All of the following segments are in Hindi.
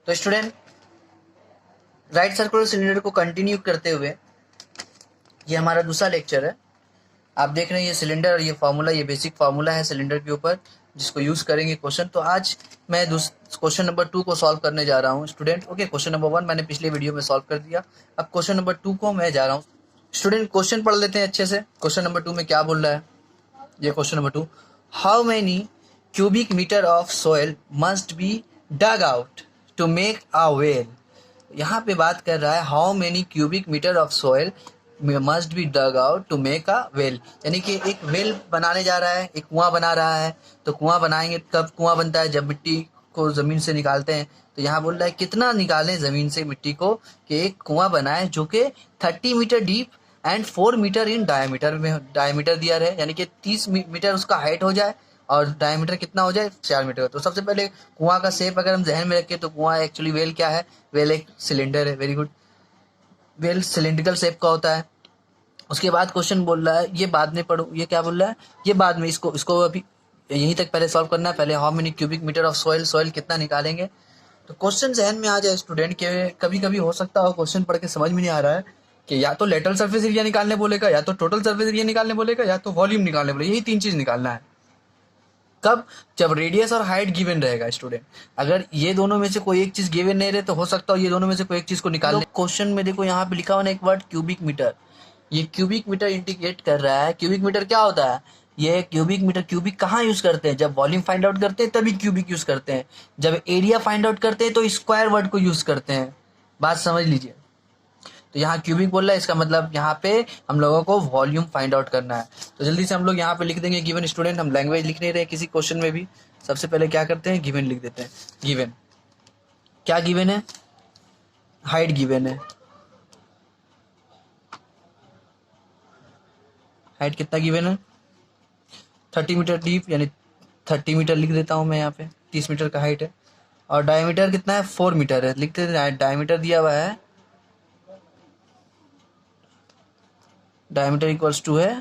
तो स्टूडेंट, राइट सर्कुलर सिलेंडर को कंटिन्यू करते हुए ये हमारा दूसरा लेक्चर है। आप देख रहे हैं ये सिलेंडर और ये फार्मूला, ये बेसिक फार्मूला है सिलेंडर के ऊपर जिसको यूज करेंगे क्वेश्चन। तो आज मैं क्वेश्चन नंबर 2 को सॉल्व करने जा रहा हूँ स्टूडेंट। ओके, क्वेश्चन नंबर 1 मैंने पिछले वीडियो में सॉल्व कर दिया। अब क्वेश्चन नंबर 2 को मैं जा रहा हूँ स्टूडेंट। क्वेश्चन पढ़ लेते हैं अच्छे से। क्वेश्चन नंबर 2 में क्या बोल रहा है, ये question number 2, how many cubic metre of soil must be dug out to make a well. यहाँ पे बात कर रहा है how many cubic metre of soil must be dug out to make a well, यानी कि एक वेल बनाने जा रहा है, एक कुआं बना रहा है। तो कुआं बनाएंगे तब कुआं बनता है जब मिट्टी को जमीन से निकालते हैं। तो यहाँ बोल रहा है कितना निकालें जमीन से मिट्टी को कि एक कुआं बनाए जो कि 30 metre deep and 4 metre in diameter में डायमीटर दिया रहे, यानी कि 30 मीटर उसका हाइट हो जाए और डायमीटर कितना हो जाए 4 मीटर। तो सबसे पहले कुआं का शेप अगर हम जहन में रखें तो कुआं एक्चुअली वेल क्या है, वेल एक सिलेंडर है। Very good, well cylindrical shape का होता है। उसके बाद क्वेश्चन बोल रहा है, ये बाद में पढ़ो, ये क्या बोल रहा है, ये बाद में, इसको अभी यहीं तक पहले सॉल्व करना है। पहले how many cubic metre of soil, soil कितना निकालेंगे। तो क्वेश्चन जहन में आ जाए स्टूडेंट के, कभी कभी हो सकता हो क्वेश्चन पढ़ के समझ में नहीं आ रहा है कि या तो लेटरल सरफेस एरिया निकालने बोलेगा, या तो टोटल सरफेस एरिया निकालने बोलेगा, या तो वॉल्यूम निकालने बोलेगा। यही 3 चीज निकालना है। कब? जब रेडियस और हाइट गिवन रहेगा स्टूडेंट। अगर ये दोनों में से कोई एक चीज गिवन नहीं रहे तो हो सकता हो ये दोनों में से कोई एक चीज को निकालने। क्वेश्चन में देखो यहाँ पे लिखा हुआ ना एक वर्ड क्यूबिक मीटर। ये क्यूबिक मीटर इंडिकेट कर रहा है। क्यूबिक मीटर क्या होता है? ये क्यूबिक मीटर, क्यूबिक कहाँ यूज करते हैं? जब वॉल्यूम फाइंड आउट करते हैं तभी क्यूबिक यूज करते हैं। जब एरिया फाइंड आउट करते हैं तो स्क्वायर वर्ड को यूज करते हैं। बात समझ लीजिए। तो यहाँ क्यूबिक बोल रहा है, इसका मतलब यहाँ पे हम लोगों को वॉल्यूम फाइंड आउट करना है। तो जल्दी से हम लोग यहाँ पे लिख देंगे गिवन स्टूडेंट। हम लैंग्वेज लिख नहीं रहे किसी क्वेश्चन में भी, सबसे पहले क्या करते हैं, गिवन लिख देते हैं। गिवन क्या गिवन है? हाइट गिवन है। हाइट कितना गिवन है? 30 मीटर डीप, यानी 30 मीटर लिख देता हूँ मैं यहाँ पे, 30 मीटर का हाइट है। और डायमीटर कितना है? 4 मीटर है। लिख देते हैं, डायमीटर दिया हुआ है, डायमीटर इक्वल्स टू है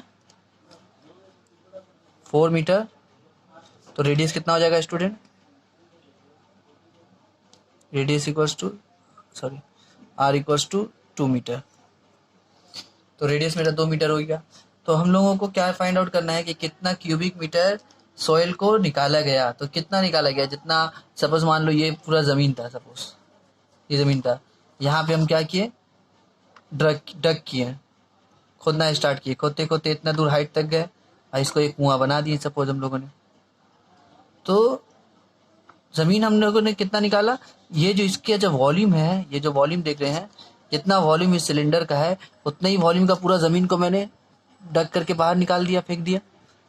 4 मीटर। तो रेडियस कितना हो जाएगा student? Radius equals to, sorry, R equals to 2 metre. तो रेडियस मेरा 2 मीटर हो गया। तो हम लोगों को क्या फाइंड आउट करना है कि कितना क्यूबिक मीटर सॉइल को निकाला गया। तो कितना निकाला गया? जितना, सपोज मान लो ये पूरा जमीन था, सपोज ये जमीन था, यहाँ पे हम क्या किए, डग किए, खोदना स्टार्ट किए, खोदते खोदते इतना दूर हाइट तक गए और इसको एक कुआं बना दिए सपोज हम लोगों ने। तो जमीन हम लोगों ने कितना निकाला, ये जो इसके जो वॉल्यूम है, ये जो वॉल्यूम देख रहे हैं, जितना वॉल्यूम इस सिलेंडर का है उतना ही वॉल्यूम का पूरा जमीन को मैंने डग करके बाहर निकाल दिया, फेंक दिया।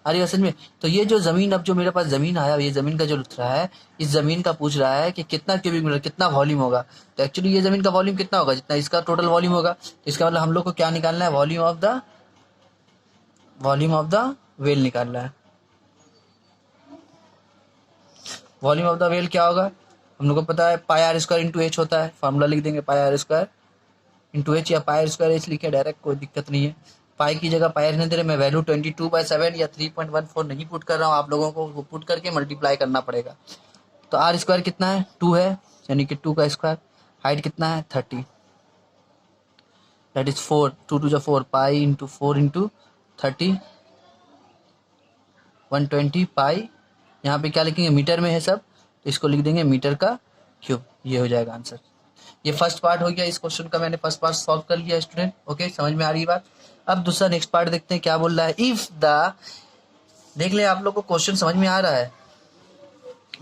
अरे असल में तो ये जो जमीन, अब जो मेरे पास जमीन आया, ये जमीन का जो लुत्फ रहा है, इस जमीन का पूछ रहा है कि कितना क्यूबिक मीटर, कितना वॉल्यूम होगा। तो एक्चुअली ये जमीन का वॉल्यूम कितना होगा, जितना इसका टोटल वॉल्यूम होगा। तो इसका मतलब हम लोग को क्या निकालना है, वॉल्यूम ऑफ द वेल निकालना है। वॉल्यूम ऑफ द वेल क्या होगा, हम लोग को पता है, पाई आर स्क्वायर इंटू एच होता है। फार्मूला लिख देंगे, पाई आर स्क्वायर इंटू एच, या पाई आर स्क्वायर एच लिखे डायरेक्ट, कोई दिक्कत नहीं है। पाई की जगह पाई रहने दे रहे, मैं वैल्यू 22/7 या 3.14 नहीं पुट कर रहा हूँ, आप लोगों को वो पुट करके मल्टीप्लाई करना पड़ेगा। तो आर स्क्वायर कितना है, 2 है, यानी कि 2 का स्क्वायर। हाइट कितना है, 30, that is 4, 2 2 4, pi into 4 into 30, 120 पाई। यहाँ पे क्या लिखेंगे, मीटर में है सब, तो इसको लिख देंगे मीटर का क्यूब। ये हो जाएगा आंसर। ये फर्स्ट पार्ट हो गया इस क्वेश्चन का, मैंने फर्स्ट पार्ट सॉल्व कर लिया स्टूडेंट। ओके, समझ में आ रही बात। अब दूसरा नेक्स्ट पार्ट देखते हैं क्या बोल रहा है। इफ द, देख ले आप लोग को क्वेश्चन समझ में आ रहा है,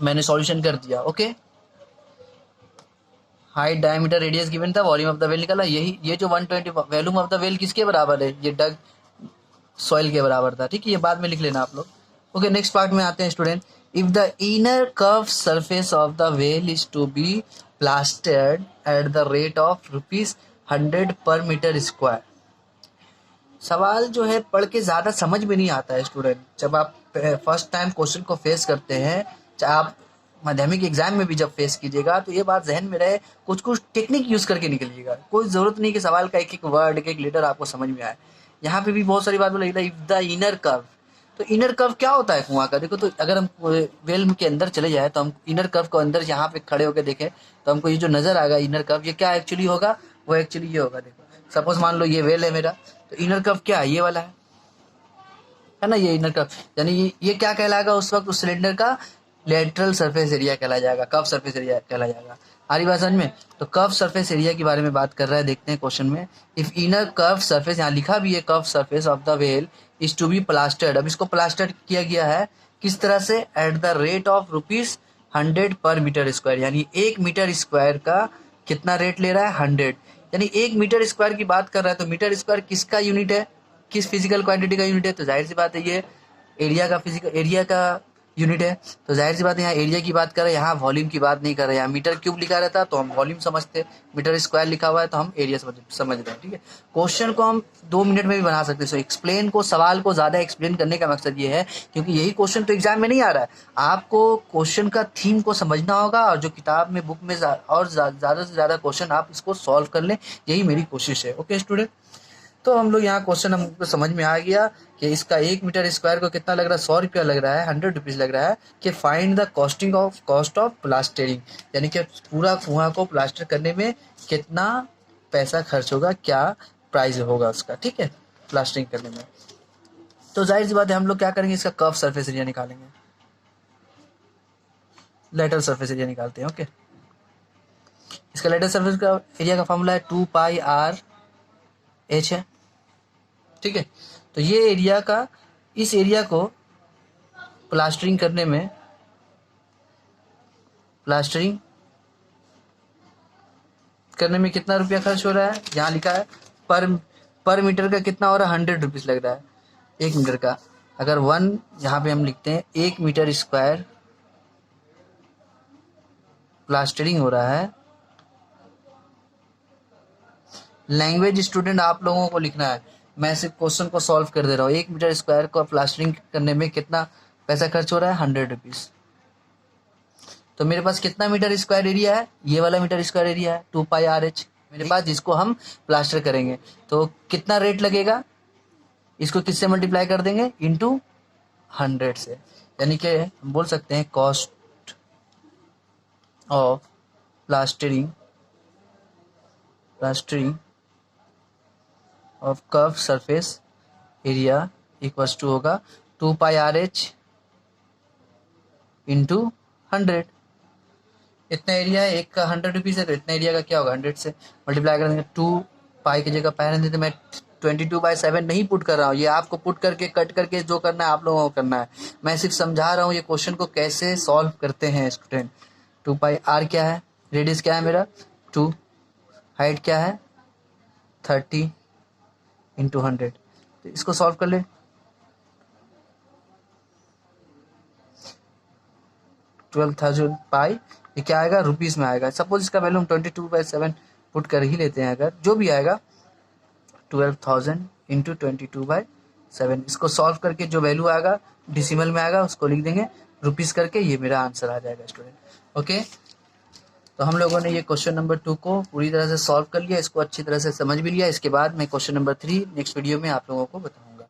मैंने सॉल्यूशन कर दिया। Okay, height, diameter, radius given था, वॉल्यूम ऑफ द वेल निकाला। यही, ये जो 120 वॉल्यूम ऑफ द वेल किसके बराबर है, ये डग सॉइल के बराबर था। ठीक है, ये बाद में लिख लेना आप लोग। ओके, नेक्स्ट पार्ट में आते हैं student. If the inner curve surface of the well is to be plastered at the rate of ₹100 per metre square. सवाल जो है पढ़ के ज्यादा समझ में नहीं आता है स्टूडेंट। जब आप फर्स्ट टाइम क्वेश्चन को फेस करते हैं, चाहे आप माध्यमिक एग्जाम में भी जब फेस कीजिएगा, तो ये बात जहन में रहे, कुछ कुछ टेक्निक यूज करके निकलिएगा। कोई जरूरत नहीं कि सवाल का एक एक वर्ड, एक एक लेटर आपको समझ में आए। यहाँ पे भी बहुत सारी बात बोला, इफ द इनर कर्व, तो इनर कर्व क्या होता है कुआं का? देखो, तो अगर हम वेल के अंदर चले जाए तो हम इनर कर्व को अंदर यहाँ पे खड़े होकर देखें तो हमको ये जो नजर आएगा इनर कर्व, ये क्या एक्चुअली होगा? वो एक्चुअली ये होगा। देखो सपोज मान लो ये वेल है मेरा, तो इनर कर्व क्या है? ये वाला है ना, ये इनर कर्व। यानी ये क्या कहलाएगा उस वक्त उस सिलेंडर का? लेटरल सरफेस एरिया कहला जाएगा, कर्व सरफेस एरिया कहला जाएगा। आ रही बात समझ में? तो कर्व सरफेस एरिया के बारे में बात कर रहा है, देखते हैं क्वेश्चन में। इफ इनर कर्व सरफेस, यहाँ लिखा भी है curve surface of the well is to be plastered. अब इसको प्लास्टर्ड किया गया है किस तरह से? Eight the rate of ₹100 per metre square. यानी 1 मीटर स्क्वायर का कितना रेट ले रहा है? 100। यानी 1 मीटर स्क्वायर की बात कर रहा है, तो मीटर स्क्वायर किसका यूनिट है? किस फिजिकल क्वांटिटी का यूनिट है? तो जाहिर सी बात है ये एरिया का, फिजिकल एरिया का यूनिट है। तो जाहिर सी बात है यहाँ एरिया की बात कर रहे हैं, यहाँ वॉल्यूम की बात नहीं कर रहे हैं। यहाँ मीटर क्यूब लिखा रहता तो हम वॉल्यूम समझते, मीटर स्क्वायर लिखा हुआ है तो हम एरिया समझ रहे हैं। ठीक है, क्वेश्चन को हम 2 मिनट में भी बना सकते हैं। सो एक्सप्लेन को, सवाल को ज्यादा एक्सप्लेन करने का मकसद ये है क्योंकि यही क्वेश्चन तो एग्जाम में नहीं आ रहा है। आपको क्वेश्चन का थीम को समझना होगा और जो किताब में, बुक में और ज्यादा से ज्यादा क्वेश्चन आप इसको सॉल्व कर लें, यही मेरी कोशिश है। ओके स्टूडेंट, तो हम लोग यहाँ क्वेश्चन हमको समझ में आ गया कि इसका 1 मीटर स्क्वायर को कितना लग रहा है? 100 रुपया लग रहा है, 100 रुपीज लग रहा है। कि find the cost of plastering, यानी कि पूरा कुआं को प्लास्टर करने में कितना पैसा खर्च होगा, क्या प्राइस होगा उसका। ठीक है, प्लास्टरिंग करने में। तो जाहिर सी बात है हम लोग क्या करेंगे, इसका कर्व सरफेस एरिया निकालेंगे, लेटरल सरफेस एरिया निकालते हैं। ओके, इसका लेटरल सरफेस का एरिया का फॉर्मूला है 2πr/h है। ठीक है, तो ये एरिया का, इस एरिया को प्लास्टरिंग करने में, कितना रुपया खर्च हो रहा है? यहाँ लिखा है पर मीटर का कितना हो रहा है? 100 रुपीज लग रहा है 1 मीटर का। अगर 1 यहाँ पे हम लिखते हैं 1 मीटर स्क्वायर प्लास्टरिंग हो रहा है। लैंग्वेज स्टूडेंट आप लोगों को लिखना है, मैं सिर्फ क्वेश्चन को सॉल्व कर दे रहा हूँ। 1 मीटर स्क्वायर को प्लास्टरिंग करने में कितना पैसा खर्च हो रहा है? 100 रुपीज। तो मेरे पास कितना मीटर स्क्वायर एरिया है? ये वाला मीटर स्क्वायर एरिया है 2πr/h मेरे पास, जिसको हम प्लास्टर करेंगे। तो कितना रेट लगेगा? इसको किससे मल्टीप्लाई कर देंगे? इंटू 100 से। यानी कि हम बोल सकते हैं cost of plastering of curve surface area equals to होगा 2πr/h इंटू 100। इतना एरिया है, एक का 100 रुपीज है, तो इतना एरिया का क्या होगा? 100 से मल्टीप्लाई कर देंगे। 2π की जगह पहले देते, मैं 22/7 नहीं पुट कर रहा हूँ, ये आपको पुट करके कट करके जो करना है आप लोगों को करना है। मैं सिर्फ समझा रहा हूँ ये क्वेश्चन को कैसे सॉल्व करते हैं स्टूडेंट। 2πr क्या है? रेडियस क्या है मेरा? 2। हाइट क्या है? 30 इंटू 100। तो इसको सॉल्व कर ले। 12,000 पाई, ये क्या आएगा? रुपीस में आएगा। सपोज इसका वैल्यू हम 22/7 पुट कर ही लेते हैं, अगर जो भी आएगा 12,000 इंटू 22/7। इसको सॉल्व करके जो वैल्यू आएगा डिसिमल में आएगा उसको लिख देंगे रुपीस करके, ये मेरा आंसर आ जाएगा स्टूडेंट। ओके, तो हम लोगों ने ये क्वेश्चन नंबर 2 को पूरी तरह से सॉल्व कर लिया, इसको अच्छी तरह से समझ भी लिया। इसके बाद मैं क्वेश्चन नंबर 3 नेक्स्ट वीडियो में आप लोगों को बताऊंगा।